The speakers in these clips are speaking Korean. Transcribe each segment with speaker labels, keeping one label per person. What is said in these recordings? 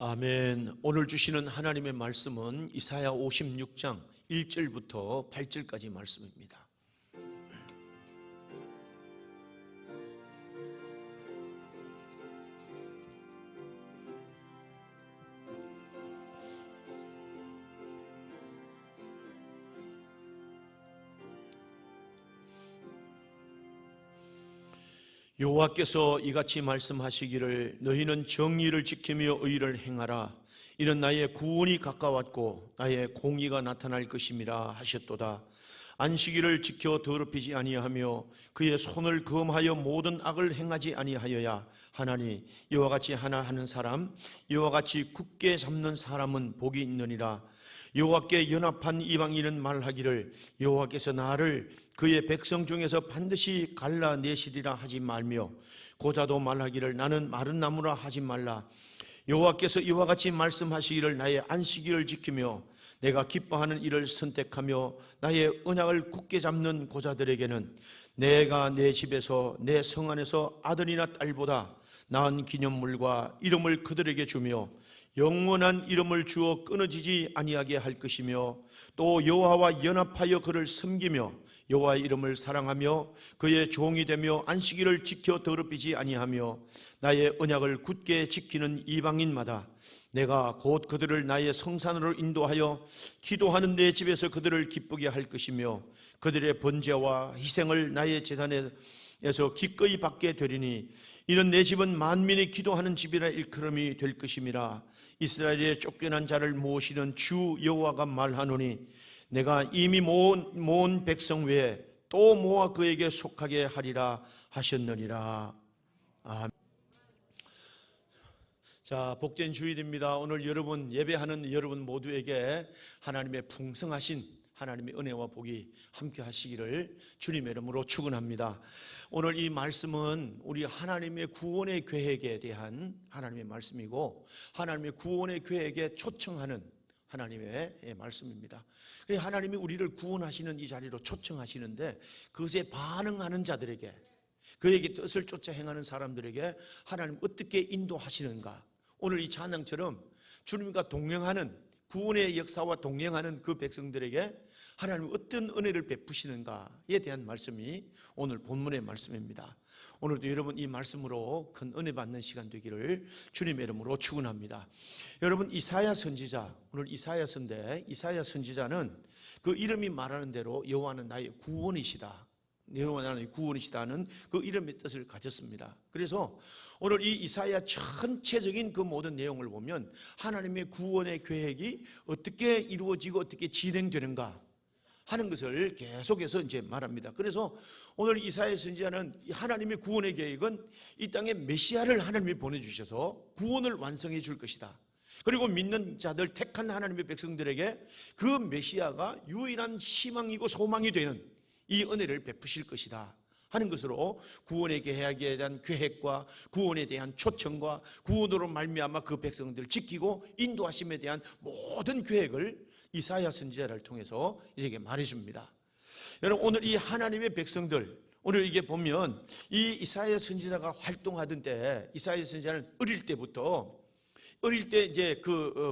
Speaker 1: 아멘. 오늘 주시는 하나님의 말씀은 이사야 56장 1절부터 8절까지 말씀입니다. 여호와께서 이같이 말씀하시기를 너희는 정의를 지키며 의를 행하라. 이는 나의 구원이 가까웠고 나의 공의가 나타날 것임이라 하셨도다. 안식일을 지켜 더럽히지 아니하며 그의 손을 금하여 모든 악을 행하지 아니하여야 하나니 이와 같이 하나 하는 사람 이와 같이 굳게 잡는 사람은 복이 있느니라. 여호와께 연합한 이방인은 말하기를 여호와께서 나를 그의 백성 중에서 반드시 갈라내시리라 하지 말며 고자도 말하기를 나는 마른 나무라 하지 말라. 여호와께서 이와 같이 말씀하시기를 나의 안식일을 지키며 내가 기뻐하는 일을 선택하며 나의 언약을 굳게 잡는 고자들에게는 내가 내 집에서 내 성 안에서 아들이나 딸보다 나은 기념물과 이름을 그들에게 주며 영원한 이름을 주어 끊어지지 아니하게 할 것이며 또 여호와와 연합하여 그를 섬기며 여호와의 이름을 사랑하며 그의 종이 되며 안식일을 지켜 더럽히지 아니하며 나의 언약을 굳게 지키는 이방인마다 내가 곧 그들을 나의 성산으로 인도하여 기도하는 내 집에서 그들을 기쁘게 할 것이며 그들의 번제와 희생을 나의 제단에서 기꺼이 받게 되리니 이는 내 집은 만민이 기도하는 집이라 일컬음이 될 것임이라. 이스라엘의 쫓겨난 자를 모시는 주 여호와가 말하노니 내가 이미 모은 백성 외에 또 모아 그에게 속하게 하리라 하셨느니라. 아멘. 자, 복된 주일입니다. 오늘 여러분 예배하는 여러분 모두에게 하나님의 풍성하신 하나님의 은혜와 복이 함께 하시기를 주님의 이름으로 축원합니다. 오늘 이 말씀은 우리 하나님의 구원의 계획에 대한 하나님의 말씀이고 하나님의 구원의 계획에 초청하는 하나님의 말씀입니다. 하나님이 우리를 구원하시는 이 자리로 초청하시는데 그것에 반응하는 자들에게 그에게 뜻을 쫓아 행하는 사람들에게 하나님 어떻게 인도하시는가. 오늘 이 찬양처럼 주님과 동행하는 구원의 역사와 동행하는 그 백성들에게 하나님 어떤 은혜를 베푸시는가에 대한 말씀이 오늘 본문의 말씀입니다. 오늘도 여러분 이 말씀으로 큰 은혜 받는 시간 되기를 주님의 이름으로 축원합니다. 여러분 이사야 선지자, 오늘 이사야서인데 이사야 선지자는 그 이름이 말하는 대로 여호와는 나의 구원이시다, 여호와는 나의 구원이시다는 그 이름의 뜻을 가졌습니다. 그래서 오늘 이 이사야 전체적인 그 모든 내용을 보면 하나님의 구원의 계획이 어떻게 이루어지고 어떻게 진행되는가 하는 것을 계속해서 이제 말합니다. 그래서 오늘 이사야 선지자는 하나님의 구원의 계획은 이 땅에 메시아를 하나님이 보내주셔서 구원을 완성해 줄 것이다. 그리고 믿는 자들 택한 하나님의 백성들에게 그 메시아가 유일한 희망이고 소망이 되는 이 은혜를 베푸실 것이다 하는 것으로 구원의 계획에 대한 계획과 구원에 대한 초청과 구원으로 말미암아 그 백성들을 지키고 인도하심에 대한 모든 계획을 이사야 선지자를 통해서 이제 말해줍니다. 여러분 오늘 이 하나님의 백성들 오늘 이게 보면 이 이사야 선지자가 활동하던 때 이사야 선지자는 어릴 때 이제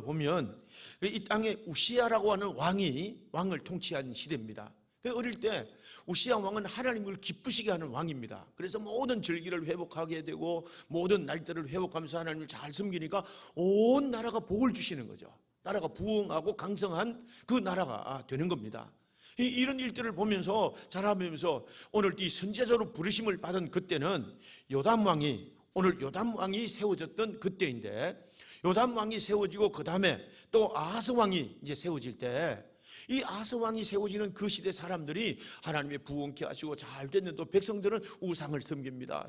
Speaker 1: 보면 이 땅에 우시야라고 하는 왕을 통치한 시대입니다. 어릴 때 우시야 왕은 하나님을 기쁘시게 하는 왕입니다. 그래서 모든 절기를 회복하게 되고 모든 날들을 회복하면서 하나님을 잘 섬기니까 온 나라가 복을 주시는 거죠. 나라가 부흥하고 강성한 그 나라가 되는 겁니다. 이런 일들을 보면서 자라면서 오늘 이 선지자로 부르심을 받은 그때는 요담 왕이 세워졌던 그때인데 요담 왕이 세워지고 그 다음에 또 아하스 왕이 이제 세워질 때 이 아하스 왕이 세워지는 그 시대 사람들이 하나님의 부흥케 하시고 잘 됐는데 백성들은 우상을 섬깁니다.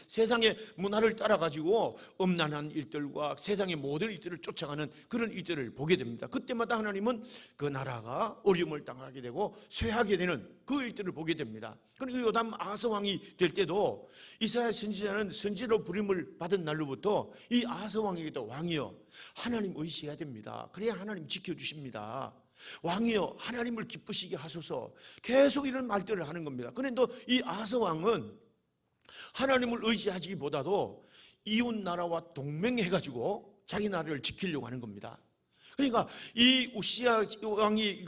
Speaker 1: 세상의 문화를 따라가지고 음란한 일들과 세상의 모든 일들을 쫓아가는 그런 일들을 보게 됩니다. 그때마다 하나님은 그 나라가 어려움을 당하게 되고 쇠하게 되는 그 일들을 보게 됩니다. 그리고 요담 아하스 왕이 될 때도 이사야 선지자는 선지자로 부름을 받은 날로부터 이 아하스 왕에게도 왕이여 하나님 의지해야 됩니다. 그래야 하나님 지켜주십니다. 왕이여 하나님을 기쁘시게 하소서 계속 이런 말들을 하는 겁니다. 그런데 이 아하스 왕은 하나님을 의지하기보다도 이웃 나라와 동맹해가지고 자기 나라를 지키려고 하는 겁니다. 그러니까 이 우시야 왕이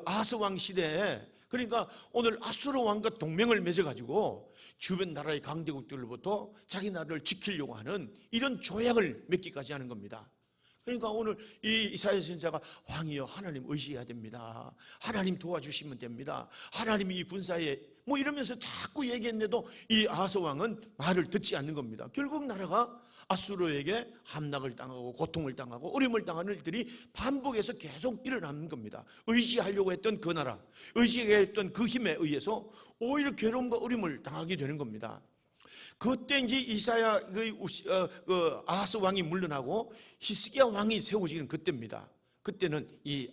Speaker 1: 아하스 왕 시대에, 그러니까 오늘 아수르 왕과 동맹을 맺어가지고 주변 나라의 강대국들로부터 자기 나라를 지키려고 하는 이런 조약을 맺기까지 하는 겁니다. 그러니까 오늘 이 이사야 선지자가 왕이여 하나님 의지해야 됩니다. 하나님 도와주시면 됩니다. 하나님이 이 군사에 뭐 이러면서 자꾸 얘기했는데도 이 아하스 왕은 말을 듣지 않는 겁니다. 결국 나라가 아수르에게 함락을 당하고 고통을 당하고 어려움을 당하는 일들이 반복해서 계속 일어나는 겁니다. 의지하려고 했던 그 나라, 의지했던 그 힘에 의해서 오히려 괴로움과 어려움을 당하게 되는 겁니다. 그때 이제 이사야 아하스 왕이 물러나고 히스기야 왕이 세워지는 그때입니다. 그때는 이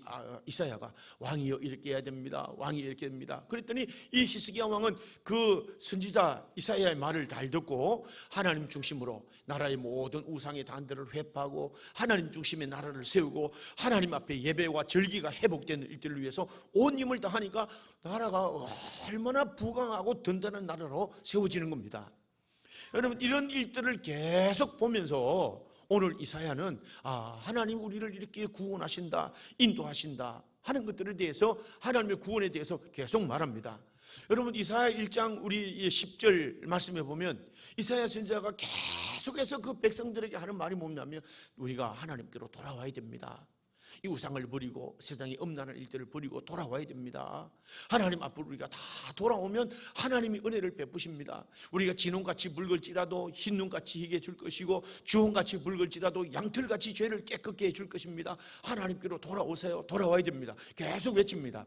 Speaker 1: 이사야가 왕이여 이렇게 해야 됩니다. 왕이 이렇게 됩니다. 그랬더니 이 히스기야 왕은 그 선지자 이사야의 말을 잘 듣고 하나님 중심으로 나라의 모든 우상의 단들을 회파하고 하나님 중심의 나라를 세우고 하나님 앞에 예배와 절기가 회복되는 일들을 위해서 온 힘을 다하니까 나라가 얼마나 부강하고 든든한 나라로 세워지는 겁니다. 여러분, 이런 일들을 계속 보면서 오늘 이사야는 하나님 우리를 이렇게 구원하신다, 인도하신다 하는 것들에 대해서, 하나님의 구원에 대해서 계속 말합니다. 여러분, 이사야 1장 우리 10절 말씀해 보면 이사야 선지자가 계속해서 그 백성들에게 하는 말이 뭐냐면 우리가 하나님께로 돌아와야 됩니다. 이 우상을 버리고 세상의 음란한 일들을 버리고 돌아와야 됩니다. 하나님 앞으로 우리가 다 돌아오면 하나님이 은혜를 베푸십니다. 우리가 진홍같이 붉을지라도 흰눈같이 희게 줄 것이고 주홍같이 붉을지라도 양털같이 죄를 깨끗게 해줄 것입니다. 하나님께로 돌아오세요. 돌아와야 됩니다. 계속 외칩니다.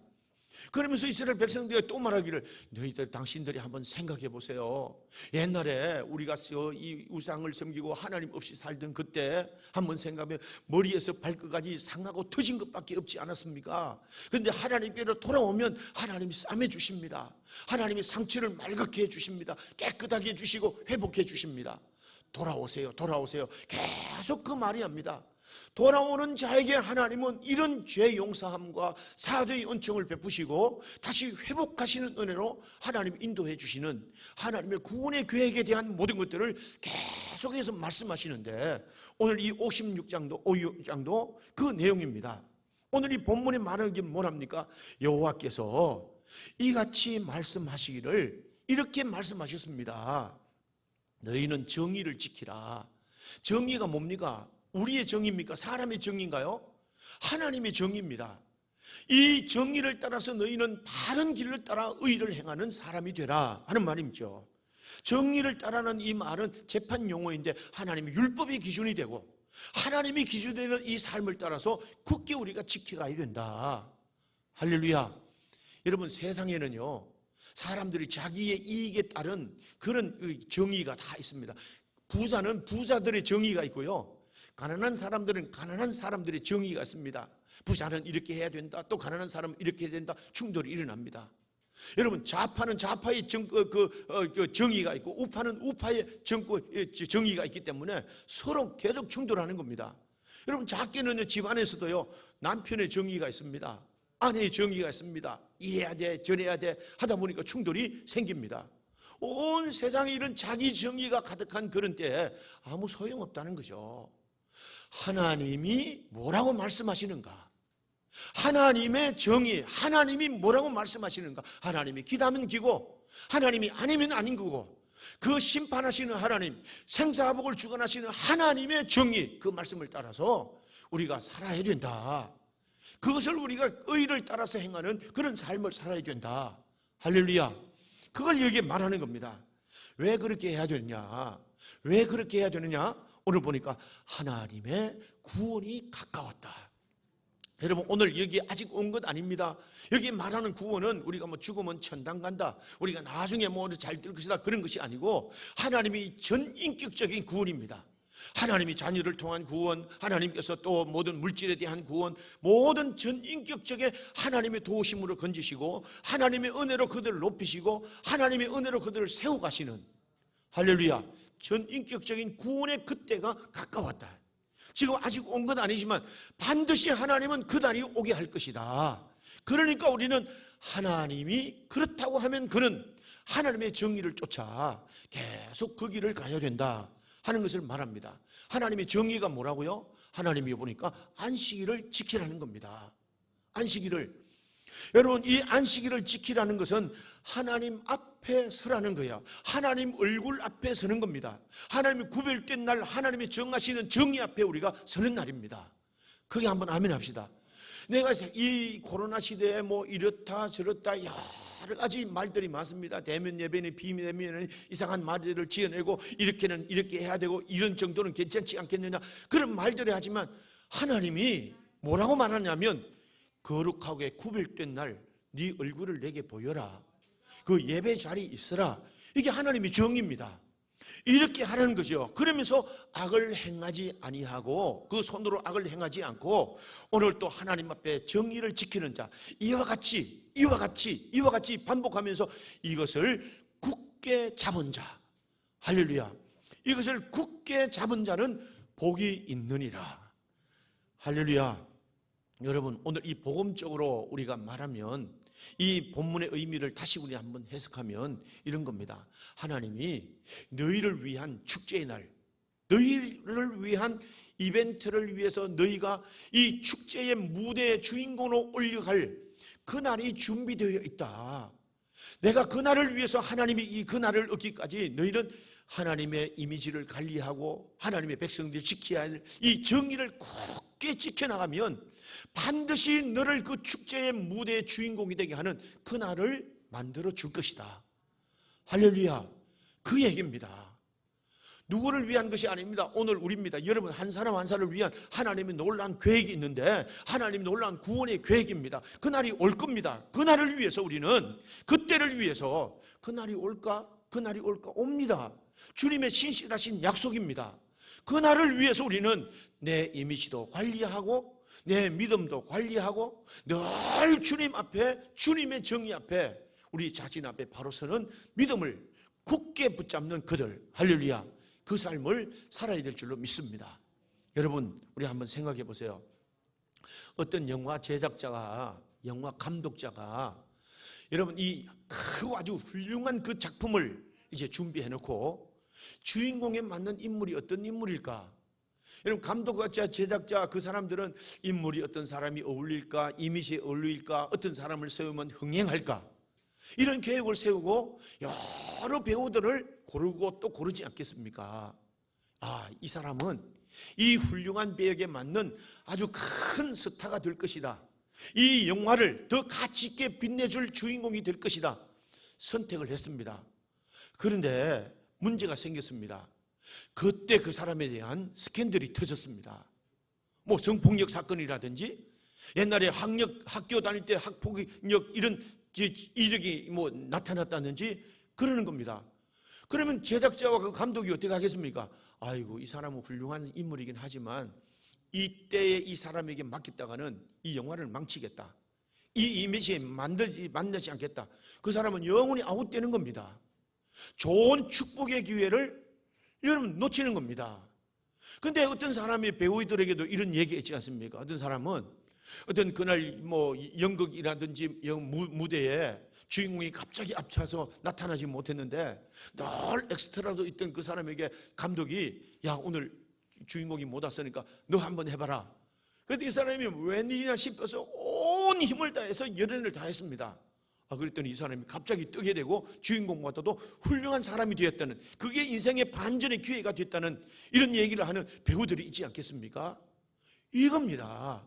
Speaker 1: 그러면서 이스라엘 백성들이 또 말하기를 너희들 당신들이 한번 생각해 보세요. 옛날에 우리가 이 우상을 섬기고 하나님 없이 살던 그때 한번 생각하면 머리에서 발끝까지 상하고 터진 것밖에 없지 않았습니까? 그런데 하나님께로 돌아오면 하나님이 싸매 주십니다. 하나님이 상처를 맑게 해 주십니다. 깨끗하게 해 주시고 회복해 주십니다. 돌아오세요. 돌아오세요. 계속 그 말이 합니다. 돌아오는 자에게 하나님은 이런 죄 용서함과 사죄의 은총을 베푸시고 다시 회복하시는 은혜로 하나님 인도해 주시는 하나님의 구원의 계획에 대한 모든 것들을 계속해서 말씀하시는데 오늘 이 56장도 그 내용입니다. 오늘 이 본문에 말하는 게 뭐랍니까? 여호와께서 이같이 말씀하시기를 이렇게 말씀하셨습니다. 너희는 정의를 지키라. 정의가 뭡니까? 우리의 정의입니까? 사람의 정의인가요? 하나님의 정의입니다. 이 정의를 따라서 너희는 바른 길을 따라 의를 행하는 사람이 되라 하는 말이죠. 정의를 따라는 이 말은 재판 용어인데 하나님의 율법의 기준이 되고 하나님이 기준되는 이 삶을 따라서 굳게 우리가 지켜가야 된다. 할렐루야. 여러분, 세상에는요 사람들이 자기의 이익에 따른 그런 정의가 다 있습니다. 부자는 부자들의 정의가 있고요, 가난한 사람들은 가난한 사람들의 정의가 있습니다. 부자는 이렇게 해야 된다, 또 가난한 사람은 이렇게 해야 된다. 충돌이 일어납니다. 여러분, 좌파는 좌파의 정의가 있고 우파는 우파의 정의가 있기 때문에 서로 계속 충돌하는 겁니다. 여러분, 작게는요 집안에서도요 남편의 정의가 있습니다. 아내의 정의가 있습니다. 이래야 돼 저래야 돼 하다 보니까 충돌이 생깁니다. 온 세상에 이런 자기 정의가 가득한 그런 때에 아무 소용없다는 거죠. 하나님이 뭐라고 말씀하시는가? 하나님의 정의, 하나님이 뭐라고 말씀하시는가? 하나님이 기다면 기고 하나님이 아니면 아닌 거고, 그 심판하시는 하나님, 생사화복을 주관하시는 하나님의 정의, 그 말씀을 따라서 우리가 살아야 된다. 그것을 우리가 의를 따라서 행하는 그런 삶을 살아야 된다. 할렐루야. 그걸 여기에 말하는 겁니다. 왜 그렇게 해야 되느냐? 왜 그렇게 해야 되느냐? 오늘 보니까 하나님의 구원이 가까웠다. 여러분, 오늘 여기 아직 온 것 아닙니다. 여기 말하는 구원은 우리가 뭐 죽으면 천당 간다, 우리가 나중에 뭐 잘 될 것이다, 그런 것이 아니고 하나님이 전인격적인 구원입니다. 하나님이 자녀를 통한 구원, 하나님께서 또 모든 물질에 대한 구원, 모든 전인격적인 하나님의 도우심으로 건지시고 하나님의 은혜로 그들을 높이시고 하나님의 은혜로 그들을 세워가시는, 할렐루야, 전인격적인 구원의 그때가 가까웠다. 지금 아직 온 건 아니지만 반드시 하나님은 그 날이 오게 할 것이다. 그러니까 우리는 하나님이 그렇다고 하면 그는 하나님의 정의를 쫓아 계속 그 길을 가야 된다 하는 것을 말합니다. 하나님의 정의가 뭐라고요? 하나님이 보니까 안식일을 지키라는 겁니다. 안식일을. 여러분, 이 안식일을 지키라는 것은 하나님 앞에 서라는 거야. 하나님 얼굴 앞에 서는 겁니다. 하나님이 구별된 날, 하나님이 정하시는 정의 앞에 우리가 서는 날입니다. 그게 한번 아멘 합시다. 내가 이 코로나 시대에 뭐 이렇다 저렇다 여러 가지 말들이 많습니다. 대면 예배는 비대면은 이상한 말들을 지어내고 이렇게는 이렇게 해야 되고 이런 정도는 괜찮지 않겠느냐, 그런 말들을 하지만 하나님이 뭐라고 말하냐면 거룩하게 구별된 날 네 얼굴을 내게 보여라. 그 예배 자리에 있어라. 이게 하나님의 정의입니다. 이렇게 하라는 거죠. 그러면서 악을 행하지 아니하고 그 손으로 악을 행하지 않고 오늘 또 하나님 앞에 정의를 지키는 자, 이와 같이 반복하면서 이것을 굳게 잡은 자, 할렐루야, 이것을 굳게 잡은 자는 복이 있느니라. 할렐루야. 여러분, 오늘 이 복음적으로 우리가 말하면 이 본문의 의미를 다시 우리 한번 해석하면 이런 겁니다. 하나님이 너희를 위한 축제의 날, 너희를 위한 이벤트를 위해서 너희가 이 축제의 무대의 주인공으로 올려갈 그 날이 준비되어 있다. 내가 그 날을 위해서 하나님이 이 그 날을 얻기까지 너희는 하나님의 이미지를 관리하고 하나님의 백성들이 지켜야 할 이 정의를 굳게 지켜나가면 반드시 너를 그 축제의 무대의 주인공이 되게 하는 그 날을 만들어 줄 것이다. 할렐루야. 그 얘기입니다. 누구를 위한 것이 아닙니다. 오늘 우리입니다. 여러분 한 사람 한 사람을 위한 하나님의 놀라운 계획이 있는데 하나님의 놀라운 구원의 계획입니다. 그 날이 올 겁니다. 그 날을 위해서 우리는, 그때를 위해서, 그 날이 올까? 그 날이 올까? 옵니다. 주님의 신실하신 약속입니다. 그 날을 위해서 우리는 내 이미지도 관리하고 내 믿음도 관리하고 늘 주님 앞에, 주님의 정의 앞에, 우리 자신 앞에 바로 서는 믿음을 굳게 붙잡는 그들, 할렐루야, 그 삶을 살아야 될 줄로 믿습니다. 여러분, 우리 한번 생각해 보세요. 어떤 영화 제작자가, 영화 감독자가 여러분 이 크고 아주 훌륭한 그 작품을 이제 준비해 놓고 주인공에 맞는 인물이 어떤 인물일까? 여러분, 감독과 제작자 그 사람들은 인물이 어떤 사람이 어울릴까, 이미지에 어울릴까, 어떤 사람을 세우면 흥행할까, 이런 계획을 세우고 여러 배우들을 고르고 또 고르지 않겠습니까? 아, 이 사람은 이 훌륭한 배역에 맞는 아주 큰 스타가 될 것이다. 이 영화를 더 가치 있게 빛내줄 주인공이 될 것이다. 선택을 했습니다. 그런데 문제가 생겼습니다. 그때 그 사람에 대한 스캔들이 터졌습니다. 뭐 성폭력 사건이라든지 옛날에 학교 다닐 때 학폭력 이런 이력이 뭐 나타났다든지 그러는 겁니다. 그러면 제작자와 그 감독이 어떻게 하겠습니까? 아이고, 이 사람은 훌륭한 인물이긴 하지만 이때의 이 사람에게 맡겼다가는 이 영화를 망치겠다. 이 이미지에 만나지 않겠다. 그 사람은 영원히 아웃되는 겁니다. 좋은 축복의 기회를 여러분 놓치는 겁니다. 그런데 어떤 사람이 배우들에게도 이런 얘기 있지 않습니까? 어떤 사람은 어떤 그날 뭐 연극이라든지 무대에 주인공이 갑자기 앞차서 나타나지 못했는데 늘 엑스트라도 있던 그 사람에게 감독이, 야, 오늘 주인공이 못 왔으니까 너 한번 해봐라. 그런데 이 사람이 웬일이냐 싶어서 온 힘을 다해서 열연을 다했습니다. 그랬더니 이 사람이 갑자기 뜨게 되고 주인공보다도 훌륭한 사람이 되었다는, 그게 인생의 반전의 기회가 됐다는 이런 얘기를 하는 배우들이 있지 않겠습니까? 이겁니다.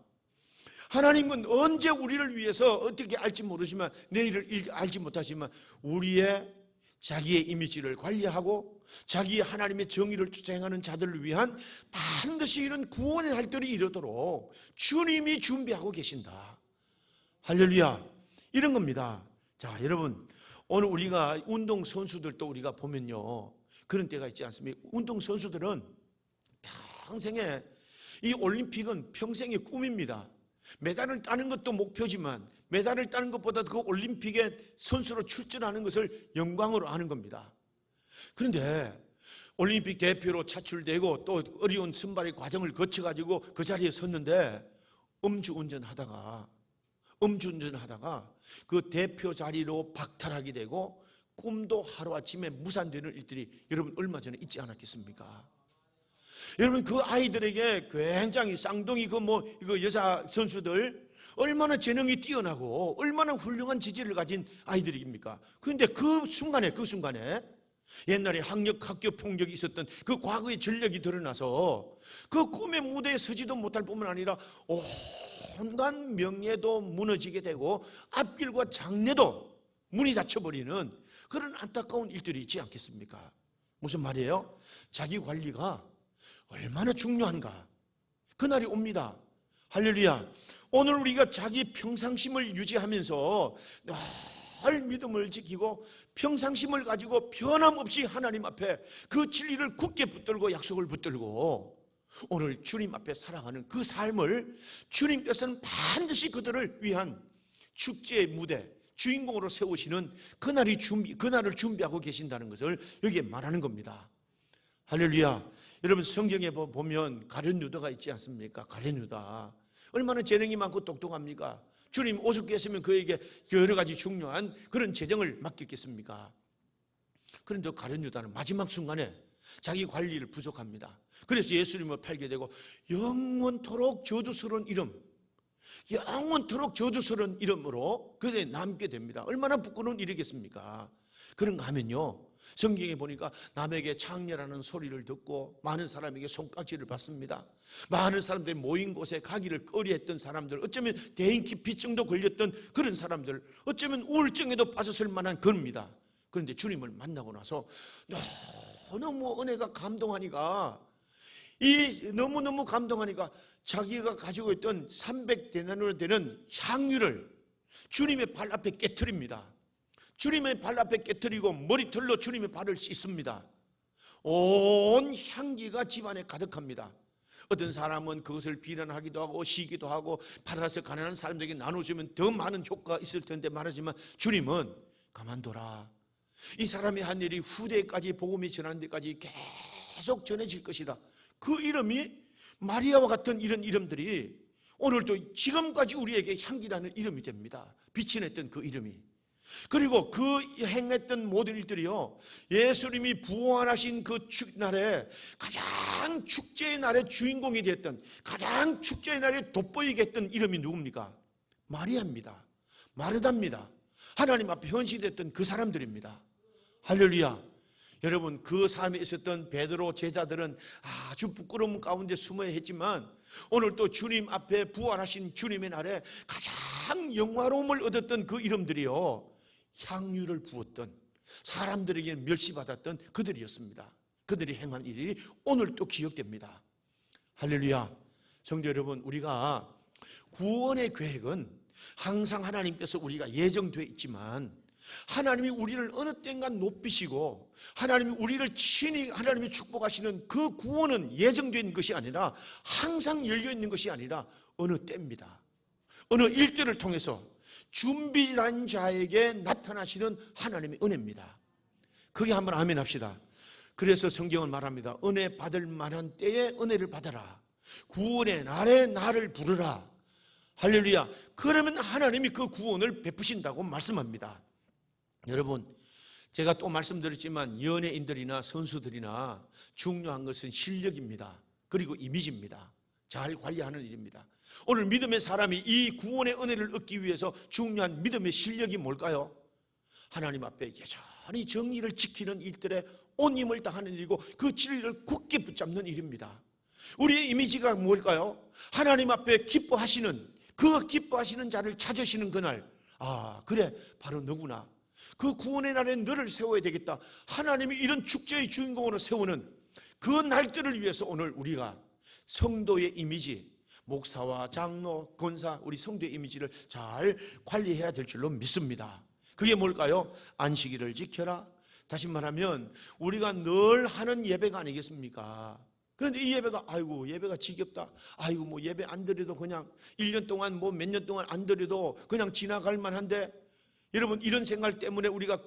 Speaker 1: 하나님은 언제 우리를 위해서 어떻게 알지 모르지만, 내일을 알지 못하지만 우리의 자기의 이미지를 관리하고 자기 하나님의 정의를 주장하는 자들을 위한 반드시 이런 구원의 날들이 이르도록 주님이 준비하고 계신다. 할렐루야. 이런 겁니다. 자, 여러분, 오늘 우리가 운동선수들도 우리가 보면요, 그런 때가 있지 않습니까? 운동선수들은 평생에, 이 올림픽은 평생의 꿈입니다. 메달을 따는 것도 목표지만 메달을 따는 것보다 그 올림픽에 선수로 출전하는 것을 영광으로 하는 겁니다. 그런데 올림픽 대표로 차출되고 또 어려운 선발의 과정을 거쳐가지고 그 자리에 섰는데 음주운전하다가 그 대표 자리로 박탈하게 되고 꿈도 하루아침에 무산되는 일들이 여러분 얼마 전에 있지 않았겠습니까? 여러분 그 아이들에게 굉장히 쌍둥이 이거 여자 선수들 얼마나 재능이 뛰어나고 얼마나 훌륭한 지질을 가진 아이들입니까? 그런데 그 순간에 옛날에 학교 폭력이 있었던 그 과거의 전력이 드러나서 그 꿈의 무대에 서지도 못할 뿐만 아니라 온갖 명예도 무너지게 되고 앞길과 장래도 문이 닫혀버리는 그런 안타까운 일들이 있지 않겠습니까? 무슨 말이에요? 자기 관리가 얼마나 중요한가? 그날이 옵니다. 할렐루야. 오늘 우리가 자기 평상심을 유지하면서 늘 믿음을 지키고 평상심을 가지고 변함없이 하나님 앞에 그 진리를 굳게 붙들고 약속을 붙들고 오늘 주님 앞에 살아가는 그 삶을 주님께서는 반드시 그들을 위한 축제의 무대 주인공으로 세우시는 그날을 준비하고 계신다는 것을 여기에 말하는 겁니다. 할렐루야. 여러분 성경에 보면 가룟 유다가 있지 않습니까? 가룟 유다 얼마나 재능이 많고 똑똑합니까? 주님 오셨겠으면 그에게 여러 가지 중요한 그런 재정을 맡겼겠습니까? 그런데 가룟 유다는 마지막 순간에 자기 관리를 부족합니다. 그래서 예수님을 팔게 되고 영원토록 저주스러운 이름으로 그에 남게 됩니다. 얼마나 부끄러운 일이겠습니까? 그런가 하면요, 성경에 보니까 남에게 창녀라는 소리를 듣고 많은 사람에게 손깍지를 받습니다. 많은 사람들이 모인 곳에 가기를 꺼려했던 사람들, 어쩌면 대인기피증도 걸렸던 그런 사람들, 어쩌면 우울증에도 빠졌을 만한 겁니다. 그런데 주님을 만나고 나서 너무 은혜가 감동하니까 너무너무 감동하니까 자기가 가지고 있던 300데나리온으로 되는 향유를 주님의 발 앞에 깨트립니다. 주님의 발 앞에 깨트리고 머리털로 주님의 발을 씻습니다. 온 향기가 집안에 가득합니다. 어떤 사람은 그것을 비난하기도 하고 시기도 하고 팔아서 가난한 사람들에게 나눠주면 더 많은 효과가 있을 텐데 말하지만 주님은 가만둬라. 이 사람이 한 일이 후대까지 복음이 전하는 데까지 계속 전해질 것이다. 그 이름이 마리아와 같은 이런 이름들이 오늘도 지금까지 우리에게 향기나는 이름이 됩니다. 빛이 냈던 그 이름이. 그리고 그 행했던 모든 일들이요, 예수님이 부활하신 그 날에 가장 축제의 날의 주인공이 되었던, 가장 축제의 날에 돋보이게 했던 이름이 누굽니까? 마리아입니다. 마르다입니다. 하나님 앞에 현시됐던 그 사람들입니다. 할렐루야. 여러분 그 삶에 있었던 베드로 제자들은 아주 부끄러움 가운데 숨어야 했지만 오늘 또 주님 앞에 부활하신 주님의 날에 가장 영화로움을 얻었던 그 이름들이요, 향유를 부었던, 사람들에게 멸시받았던 그들이었습니다. 그들이 행한 일이 오늘 또 기억됩니다. 할렐루야. 성도 여러분, 우리가 구원의 계획은 항상 하나님께서 우리가 예정되어 있지만 하나님이 우리를 어느 때인가 높이시고 하나님이 우리를 친히 하나님이 축복하시는 그 구원은 예정된 것이 아니라 항상 열려있는 것이 아니라 어느 때입니다. 어느 일들을 통해서 준비한 자에게 나타나시는 하나님의 은혜입니다. 그게 한번 아멘 합시다. 그래서 성경은 말합니다. 은혜 받을 만한 때에 은혜를 받아라. 구원의 날에 나를 부르라. 할렐루야. 그러면 하나님이 그 구원을 베푸신다고 말씀합니다. 여러분, 제가 또 말씀드렸지만 연예인들이나 선수들이나 중요한 것은 실력입니다. 그리고 이미지입니다. 잘 관리하는 일입니다. 오늘 믿음의 사람이 이 구원의 은혜를 얻기 위해서 중요한 믿음의 실력이 뭘까요? 하나님 앞에 여전히 정의를 지키는 일들에 온 힘을 다하는 일이고 그 진리를 굳게 붙잡는 일입니다. 우리의 이미지가 뭘까요? 하나님 앞에 기뻐하시는, 그 기뻐하시는 자를 찾으시는 그날, 그래 바로 너구나. 그 구원의 날에 너를 세워야 되겠다. 하나님이 이런 축제의 주인공으로 세우는 그 날들을 위해서 오늘 우리가 성도의 이미지, 목사와 장로, 권사, 우리 성도의 이미지를 잘 관리해야 될 줄로 믿습니다. 그게 뭘까요? 안식일을 지켜라. 다시 말하면 우리가 늘 하는 예배가 아니겠습니까? 그런데 이 예배가 예배가 지겹다. 예배 안 드려도 그냥 1년 동안 몇 년 동안 안 드려도 그냥 지나갈 만한데, 여러분 이런 생각 때문에 우리가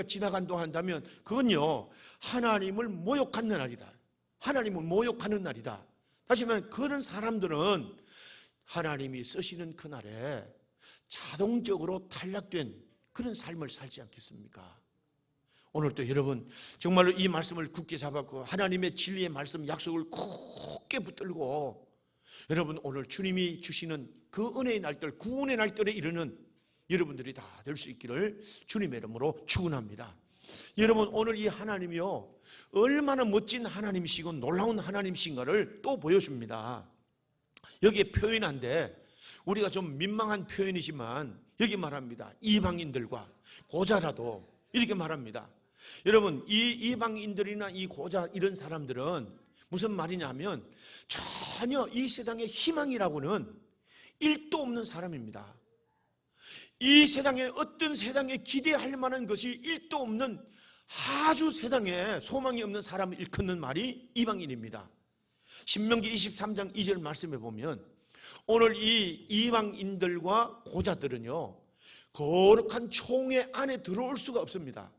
Speaker 1: 지나간다고 한다면 그건요, 하나님을 모욕하는 날이다. 하나님을 모욕하는 날이다. 다시 말하면 그런 사람들은 하나님이 쓰시는 그날에 자동적으로 탈락된 그런 삶을 살지 않겠습니까? 오늘도 여러분 정말로 이 말씀을 굳게 잡았고 하나님의 진리의 말씀 약속을 굳게 붙들고 여러분 오늘 주님이 주시는 그 은혜의 날들, 구원의 날들에 이르는 여러분들이 다 될 수 있기를 주님의 이름으로 축원합니다. 여러분 오늘 이 하나님이요 얼마나 멋진 하나님이시고 놀라운 하나님이신가를 또 보여줍니다. 여기에 표현한데 우리가 좀 민망한 표현이지만 여기 말합니다. 이방인들과 고자라도 이렇게 말합니다. 여러분 이 이방인들이나 이 고자 이런 사람들은 무슨 말이냐면 전혀 이 세상에 희망이라고는 1도 없는 사람입니다. 이 세상에 어떤 세상에 기대할 만한 것이 1도 없는 아주 세상에 소망이 없는 사람을 일컫는 말이 이방인입니다. 신명기 23장 2절 말씀에 보면 오늘 이 이방인들과 고자들은요 거룩한 총회 안에 들어올 수가 없습니다.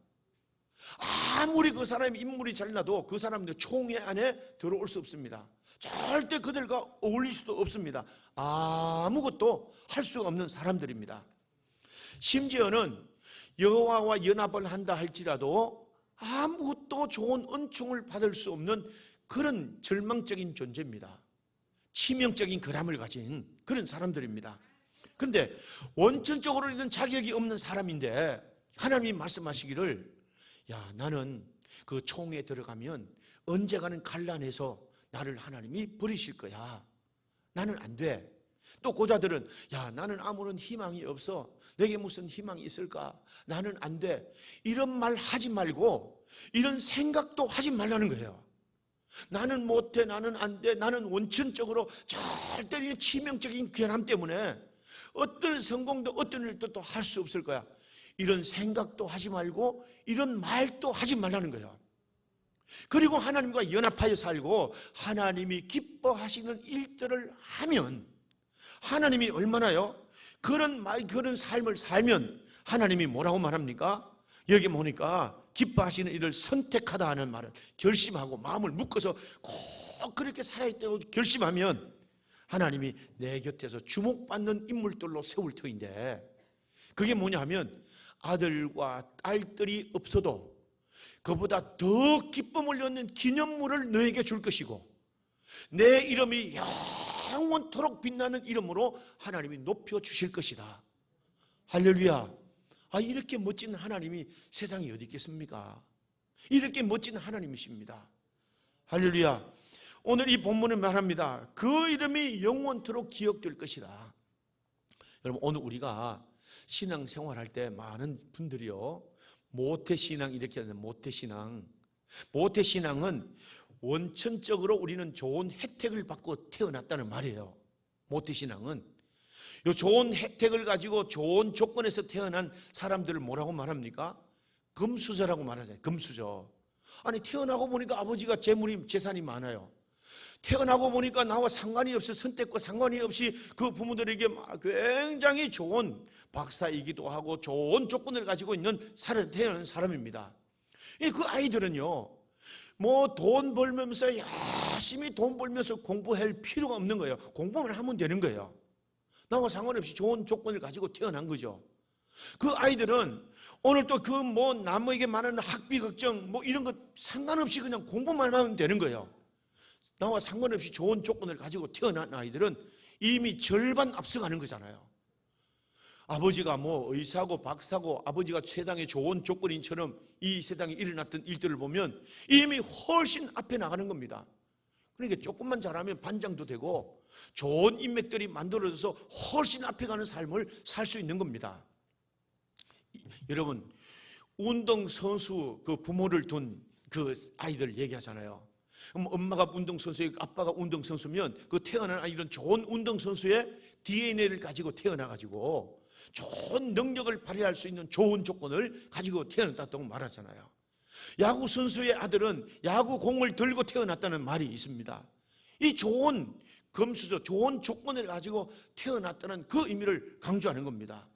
Speaker 1: 아무리 그 사람의 인물이 잘나도 그 사람들 총회 안에 들어올 수 없습니다. 절대 그들과 어울릴 수도 없습니다. 아무것도 할 수가 없는 사람들입니다. 심지어는 여호와와 연합을 한다 할지라도 아무것도 좋은 은총을 받을 수 없는 그런 절망적인 존재입니다. 치명적인 결함을 가진 그런 사람들입니다. 그런데 원천적으로 이런 자격이 없는 사람인데 하나님이 말씀하시기를 야 나는 그 총에 들어가면 언젠가는 갈라내서 나를 하나님이 버리실 거야. 나는 안 돼. 또 고자들은 야 나는 아무런 희망이 없어. 내게 무슨 희망이 있을까? 나는 안 돼. 이런 말 하지 말고 이런 생각도 하지 말라는 거예요. 나는 못해. 나는 안 돼. 나는 원천적으로 절대 치명적인 결함 때문에 어떤 성공도 어떤 일도 또 할 수 없을 거야. 이런 생각도 하지 말고 이런 말도 하지 말라는 거예요. 그리고 하나님과 연합하여 살고 하나님이 기뻐하시는 일들을 하면 하나님이 얼마나요? 그런 삶을 살면 하나님이 뭐라고 말합니까? 여기 보니까 기뻐하시는 일을 선택하다 하는 말은 결심하고 마음을 묶어서 꼭 그렇게 살아있다고 결심하면 하나님이 내 곁에서 주목받는 인물들로 세울 터인데 그게 뭐냐 하면 아들과 딸들이 없어도 그보다 더 기쁨을 얻는 기념물을 너에게 줄 것이고 내 이름이 영원토록 빛나는 이름으로 하나님이 높여주실 것이다. 할렐루야. 이렇게 멋진 하나님이 세상에 어디 있겠습니까? 이렇게 멋진 하나님이십니다. 할렐루야. 오늘 이 본문은 말합니다. 그 이름이 영원토록 기억될 것이다. 여러분 오늘 우리가 신앙생활할 때 많은 분들이요 모태신앙 이렇게 하는 모태신앙은 원천적으로 우리는 좋은 혜택을 받고 태어났다는 말이에요. 모태신앙은 이 좋은 혜택을 가지고 좋은 조건에서 태어난 사람들을 뭐라고 말합니까? 금수저라고 말하잖아요. 금수저. 아니 태어나고 보니까 아버지가 재산이 많아요. 태어나고 보니까 나와 상관이 없이 선택과 상관이 없이 그 부모들에게 굉장히 좋은 박사이기도 하고 좋은 조건을 가지고 있는 태어난 사람입니다. 그 아이들은요 뭐 돈 벌면서 열심히 돈 벌면서 공부할 필요가 없는 거예요. 공부만 하면 되는 거예요. 나와 상관없이 좋은 조건을 가지고 태어난 거죠. 그 아이들은 오늘 또 그 뭐 남에게 말하는 학비 걱정 뭐 이런 것 상관없이 그냥 공부만 하면 되는 거예요. 나와 상관없이 좋은 조건을 가지고 태어난 아이들은 이미 절반 앞서가는 거잖아요. 아버지가 뭐 의사고 박사고 아버지가 세상에 좋은 조건인처럼 이 세상에 일어났던 일들을 보면 이미 훨씬 앞에 나가는 겁니다. 그러니까 조금만 잘하면 반장도 되고 좋은 인맥들이 만들어져서 훨씬 앞에 가는 삶을 살 수 있는 겁니다. 여러분 운동선수 그 부모를 둔 그 아이들 얘기하잖아요. 엄마가 운동선수이고 아빠가 운동선수면 그 태어난 아이들은 좋은 운동선수의 DNA를 가지고 태어나가지고 좋은 능력을 발휘할 수 있는 좋은 조건을 가지고 태어났다고 말하잖아요. 야구 선수의 아들은 야구공을 들고 태어났다는 말이 있습니다. 이 좋은 금수저, 좋은 조건을 가지고 태어났다는 그 의미를 강조하는 겁니다.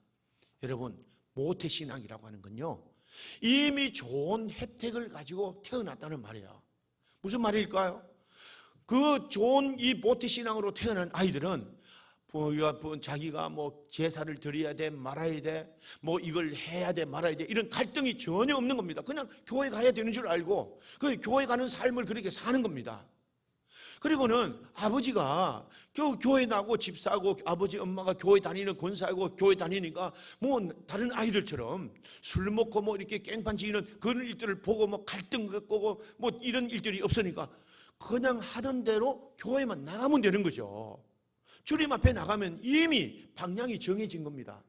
Speaker 1: 여러분 모태신앙이라고 하는 건요 이미 좋은 혜택을 가지고 태어났다는 말이에요. 무슨 말일까요? 그 좋은 이 모태신앙으로 태어난 아이들은 자기가 뭐 제사를 드려야 돼 말아야 돼, 뭐 이걸 해야 돼 말아야 돼, 이런 갈등이 전혀 없는 겁니다. 그냥 교회 가야 되는 줄 알고 그 교회 가는 삶을 그렇게 사는 겁니다. 그리고는 아버지가 교회 나고 집사고 아버지 엄마가 교회 다니는 권사고 교회 다니니까 뭐 다른 아이들처럼 술 먹고 뭐 이렇게 깽판 지르는 그런 일들을 보고 뭐 갈등 겪고 뭐 이런 일들이 없으니까 그냥 하던 대로 교회만 나가면 되는 거죠. 주님 앞에 나가면 이미 방향이 정해진 겁니다.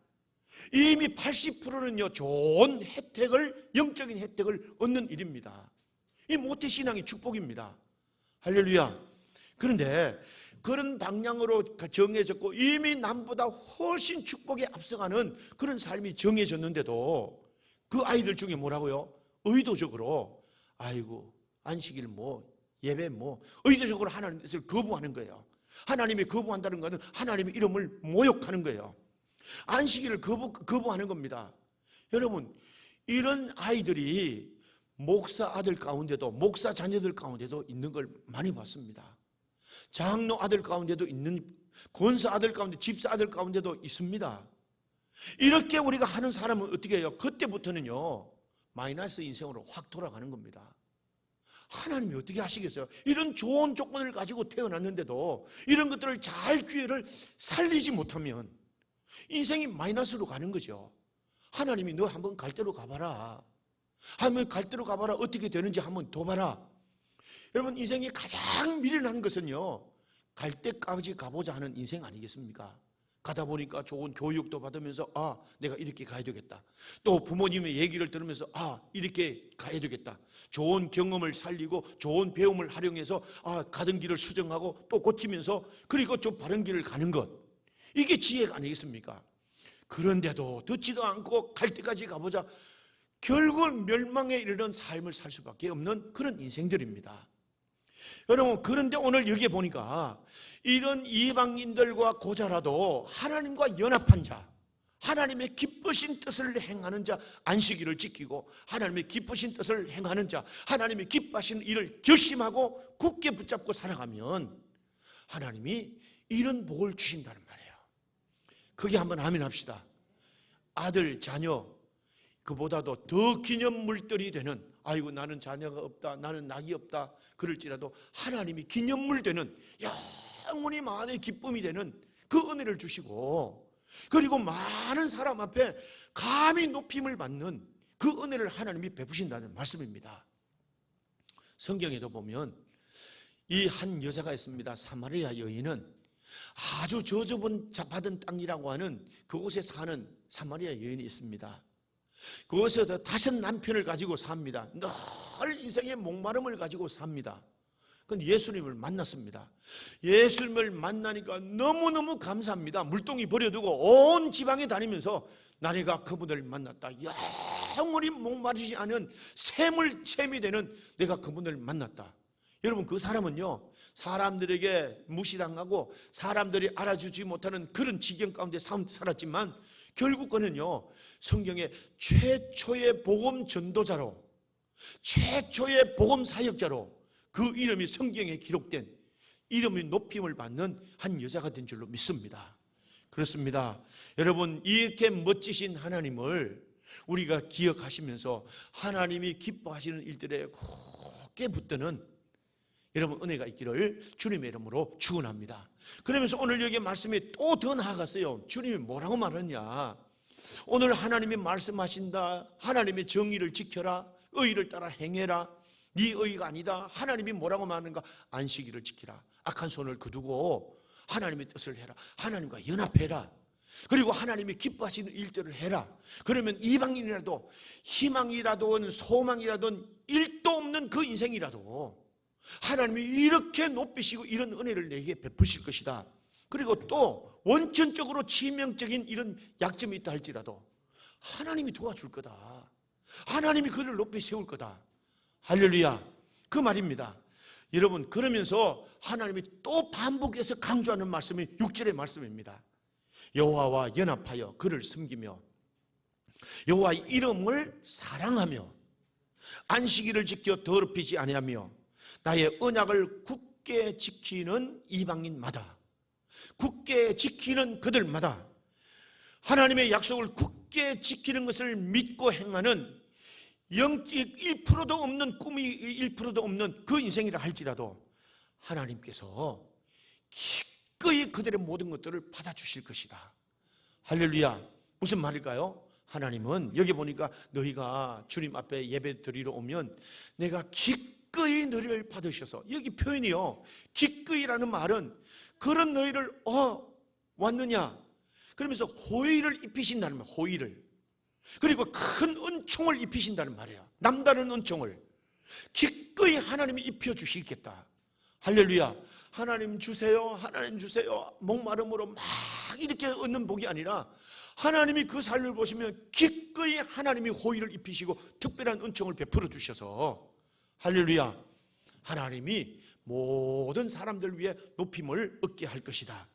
Speaker 1: 이미 80%는요 좋은 혜택을, 영적인 혜택을 얻는 일입니다. 이 모태신앙의 축복입니다. 할렐루야. 그런데 그런 방향으로 정해졌고 이미 남보다 훨씬 축복에 앞서가는 그런 삶이 정해졌는데도 그 아이들 중에 뭐라고요? 의도적으로 아이고 안식일 뭐 예배 뭐 의도적으로 하나님 뜻을 거부하는 거예요. 하나님이 거부한다는 것은 하나님의 이름을 모욕하는 거예요. 안식일을 거부하는 겁니다. 여러분, 이런 아이들이 목사 아들 가운데도, 목사 자녀들 가운데도 있는 걸 많이 봤습니다. 장로 아들 가운데도 있는, 권사 아들 가운데, 집사 아들 가운데도 있습니다. 이렇게 우리가 하는 사람은 어떻게 해요? 그때부터는요 마이너스 인생으로 확 돌아가는 겁니다. 하나님이 어떻게 하시겠어요? 이런 좋은 조건을 가지고 태어났는데도 이런 것들을 잘 기회를 살리지 못하면 인생이 마이너스로 가는 거죠. 하나님이 너 한번 갈 대로 가봐라, 한번 갈 대로 가봐라, 어떻게 되는지 한번 둬봐라. 여러분, 인생이 가장 미련한 것은요 갈 때까지 가보자 하는 인생 아니겠습니까? 가다 보니까 좋은 교육도 받으면서 내가 이렇게 가야 되겠다. 또 부모님의 얘기를 들으면서 이렇게 가야 되겠다. 좋은 경험을 살리고 좋은 배움을 활용해서 가던 길을 수정하고 또 고치면서 그리고 좀 바른 길을 가는 것, 이게 지혜가 아니겠습니까? 그런데도 듣지도 않고 갈 때까지 가보자, 결국 멸망에 이르는 삶을 살 수밖에 없는 그런 인생들입니다. 여러분, 그런데 오늘 여기에 보니까 이런 이방인들과 고자라도 하나님과 연합한 자, 하나님의 기쁘신 뜻을 행하는 자, 안식일을 지키고 하나님의 기쁘신 뜻을 행하는 자, 하나님의 기뻐하시는 일을 결심하고 굳게 붙잡고 살아가면 하나님이 이런 복을 주신다는 말이에요. 그게 한번 아멘 합시다. 아들, 자녀, 그보다도 더 기념물들이 되는, 아이고 나는 자녀가 없다, 나는 낙이 없다 그럴지라도 하나님이 기념물 되는, 영원히 마음의 기쁨이 되는 그 은혜를 주시고, 그리고 많은 사람 앞에 감히 높임을 받는 그 은혜를 하나님이 베푸신다는 말씀입니다. 성경에도 보면 이 한 여자가 있습니다. 사마리아 여인은 아주 저주받은 땅이라고 하는 그곳에 사는 사마리아 여인이 있습니다. 그곳에서 5 남편을 가지고 삽니다. 늘 인생의 목마름을 가지고 삽니다. 그런데 예수님을 만났습니다. 예수님을 만나니까 너무너무 감사합니다. 물동이 버려두고 온 지방에 다니면서 나네가 그분을 만났다, 영원히 목마르지 않은 샘이 되는 내가 그분을 만났다. 여러분, 그 사람은요 사람들에게 무시당하고 사람들이 알아주지 못하는 그런 지경 가운데 살았지만 결국 그는요 성경의 최초의 복음 전도자로, 최초의 복음 사역자로 그 이름이 성경에 기록된 이름이 높임을 받는 한 여자가 된 줄로 믿습니다. 그렇습니다. 여러분, 이렇게 멋지신 하나님을 우리가 기억하시면서 하나님이 기뻐하시는 일들에 굳게 붙드는 여러분 은혜가 있기를 주님의 이름으로 축원합니다. 그러면서 오늘 여기 말씀이 또 더 나아갔어요. 주님이 뭐라고 말하냐? 오늘 하나님이 말씀하신다. 하나님의 정의를 지켜라, 의를 따라 행해라. 네 의가 아니다. 하나님이 뭐라고 말하는가? 안식일을 지키라. 악한 손을 거두고 하나님의 뜻을 해라. 하나님과 연합해라. 그리고 하나님이 기뻐하시는 일들을 해라. 그러면 이방인이라도 희망이라도 소망이라도 1도 없는 그 인생이라도 하나님이 이렇게 높이시고 이런 은혜를 내게 베푸실 것이다. 그리고 또 원천적으로 치명적인 이런 약점이 있다 할지라도 하나님이 도와줄 거다. 하나님이 그를 높이 세울 거다. 할렐루야, 그 말입니다. 여러분, 그러면서 하나님이 또 반복해서 강조하는 말씀이 6절의 말씀입니다. 여호와와 연합하여 그를 섬기며 여호와의 이름을 사랑하며 안식일을 지켜 더럽히지 아니하며 나의 언약을 굳게 지키는 이방인마다 굳게 지키는 그들마다 하나님의 약속을 굳게 지키는 것을 믿고 행하는 1%도 없는 꿈이 1%도 없는 그 인생이라 할지라도 하나님께서 기꺼이 그들의 모든 것들을 받아주실 것이다. 할렐루야. 무슨 말일까요? 하나님은 여기 보니까 너희가 주님 앞에 예배 드리러 오면 내가 기꺼이 너희를 받으셔서, 여기 표현이요, 기꺼이라는 말은 그런 너희를 왔느냐 그러면서 호의를 입히신다는 말, 호의를. 그리고 큰 은총을 입히신다는 말이에요. 남다른 은총을 기꺼이 하나님이 입혀주시겠다. 할렐루야. 하나님 주세요, 하나님 주세요, 목마름으로 막 이렇게 얻는 복이 아니라 하나님이 그 삶을 보시면 기꺼이 하나님이 호의를 입히시고 특별한 은총을 베풀어 주셔서 할렐루야, 하나님이 모든 사람들 위해 높임을 얻게 할 것이다.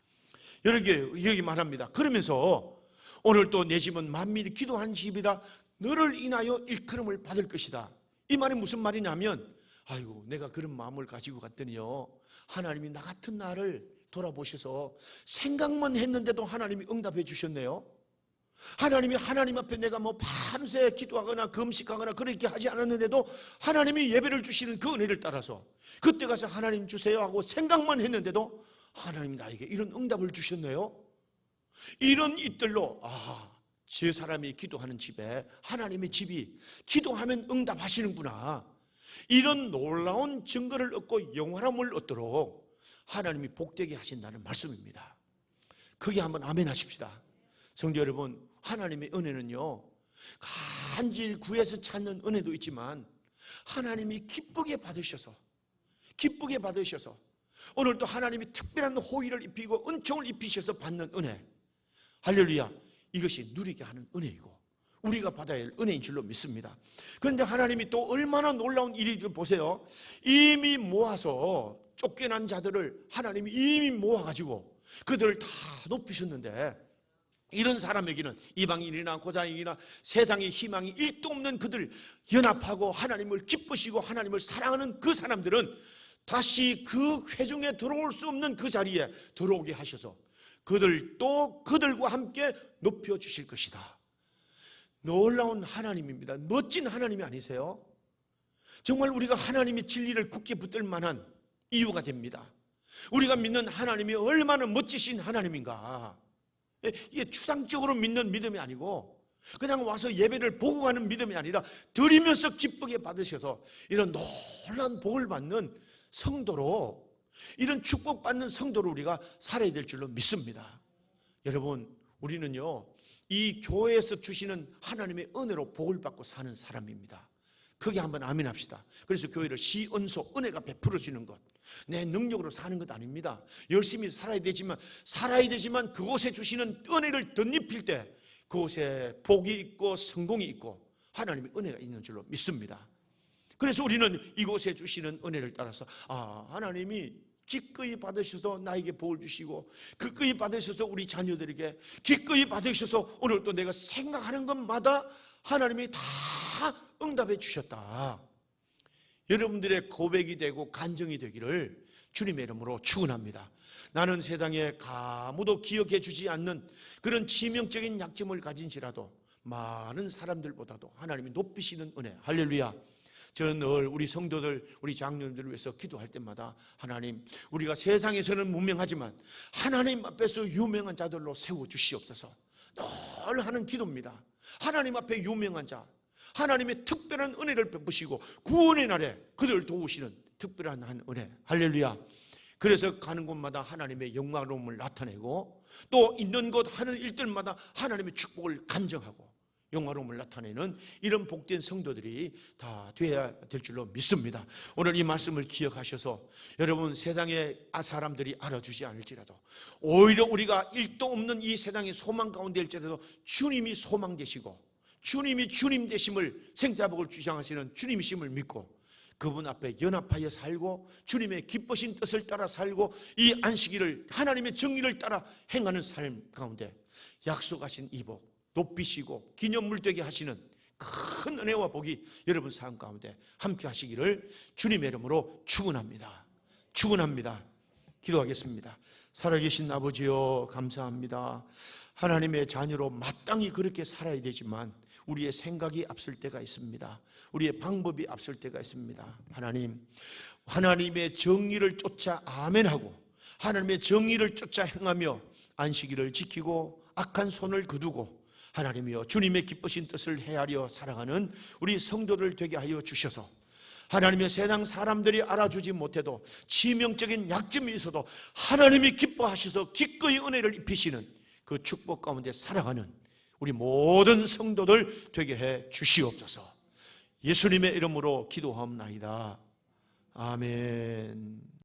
Speaker 1: 여기 말합니다. 그러면서 오늘 또 내 집은 만민이 기도하는 집이라 너를 인하여 일컬음을 받을 것이다. 이 말이 무슨 말이냐면, 아이고 내가 그런 마음을 가지고 갔더니요, 하나님이 나 같은 나를 돌아보셔서 생각만 했는데도 하나님이 응답해 주셨네요. 하나님이 하나님 앞에 내가 뭐 밤새 기도하거나 금식하거나 그렇게 하지 않았는데도 하나님이 예배를 주시는 그 은혜를 따라서 그때 가서 하나님 주세요 하고 생각만 했는데도 하나님이 나에게 이런 응답을 주셨네요. 이런 잇들로 제 사람이 기도하는 집에 하나님의 집이 기도하면 응답하시는구나, 이런 놀라운 증거를 얻고 영원함을 얻도록 하나님이 복되게 하신다는 말씀입니다. 그게 한번 아멘 하십시다. 성도 여러분, 하나님의 은혜는요, 간절히 구해서 찾는 은혜도 있지만 하나님이 기쁘게 받으셔서 오늘도 하나님이 특별한 호의를 입히고 은총을 입히셔서 받는 은혜, 할렐루야, 이것이 누리게 하는 은혜이고 우리가 받아야 할 은혜인 줄로 믿습니다. 그런데 하나님이 또 얼마나 놀라운 일인지 보세요. 이미 모아서 쫓겨난 자들을 하나님이 이미 모아가지고 그들을 다 높이셨는데, 이런 사람에게는 이방인이나 고자인이나 세상의 희망이 1도 없는 그들, 연합하고 하나님을 기쁘시고 하나님을 사랑하는 그 사람들은 다시 그 회중에 들어올 수 없는 그 자리에 들어오게 하셔서 그들도 그들과 함께 높여주실 것이다. 놀라운 하나님입니다. 멋진 하나님이 아니세요? 정말 우리가 하나님의 진리를 굳게 붙들 만한 이유가 됩니다. 우리가 믿는 하나님이 얼마나 멋지신 하나님인가. 이게 추상적으로 믿는 믿음이 아니고 그냥 와서 예배를 보고 가는 믿음이 아니라 드리면서 기쁘게 받으셔서 이런 놀라운 복을 받는 성도로, 이런 축복받는 성도로 우리가 살아야 될 줄로 믿습니다. 여러분, 우리는요 이 교회에서 주시는 하나님의 은혜로 복을 받고 사는 사람입니다. 크게 한번 아멘 합시다. 그래서 교회를 시은소, 은혜가 베풀어지는 것, 내 능력으로 사는 것 아닙니다. 열심히 살아야 되지만 그곳에 주시는 은혜를 덧입힐 때 그곳에 복이 있고 성공이 있고 하나님의 은혜가 있는 줄로 믿습니다. 그래서 우리는 이곳에 주시는 은혜를 따라서 하나님이 기꺼이 받으셔서 나에게 복을 주시고 기꺼이 받으셔서 우리 자녀들에게 기꺼이 받으셔서 오늘 또 내가 생각하는 것마다 하나님이 다 응답해 주셨다. 여러분들의 고백이 되고 간증이 되기를 주님의 이름으로 축원합니다. 나는 세상에 아무도 기억해 주지 않는 그런 치명적인 약점을 가진지라도 많은 사람들보다도 하나님이 높이시는 은혜, 할렐루야. 저는 늘 우리 성도들, 우리 장로님들을 위해서 기도할 때마다 하나님, 우리가 세상에서는 무명하지만 하나님 앞에서 유명한 자들로 세워주시옵소서 늘 하는 기도입니다. 하나님 앞에 유명한 자, 하나님의 특별한 은혜를 베푸시고 구원의 날에 그들을 도우시는 특별한 한 은혜, 할렐루야. 그래서 가는 곳마다 하나님의 영광로움을 나타내고 또 있는 곳 하는 일들마다 하나님의 축복을 간증하고 영광로움을 나타내는 이런 복된 성도들이 다 되어야 될 줄로 믿습니다. 오늘 이 말씀을 기억하셔서 여러분, 세상의 사람들이 알아주지 않을지라도 오히려 우리가 1도 없는 이 세상의 소망 가운데일지라도 주님이 소망 되시고 주님이 주님 되심을, 생사복을 주장하시는 주님이심을 믿고 그분 앞에 연합하여 살고 주님의 기쁘신 뜻을 따라 살고 이 안식일을 하나님의 정의를 따라 행하는 삶 가운데 약속하신 이 복 높이시고 기념물 되게 하시는 큰 은혜와 복이 여러분 삶 가운데 함께 하시기를 주님의 이름으로 축원합니다. 축원합니다. 기도하겠습니다. 살아계신 아버지여, 감사합니다. 하나님의 자녀로 마땅히 그렇게 살아야 되지만 우리의 생각이 앞설 때가 있습니다. 우리의 방법이 앞설 때가 있습니다. 하나님, 하나님의 정의를 쫓아 아멘하고 하나님의 정의를 쫓아 행하며 안식일을 지키고 악한 손을 거두고 하나님이여 주님의 기쁘신 뜻을 헤아려 살아가는 우리 성도들 되게 하여 주셔서 하나님의 세상 사람들이 알아주지 못해도 치명적인 약점이 있어도 하나님이 기뻐하셔서 기꺼이 은혜를 입히시는 그 축복 가운데 살아가는 우리 모든 성도들 되게 해 주시옵소서. 예수님의 이름으로 기도하옵나이다. 아멘.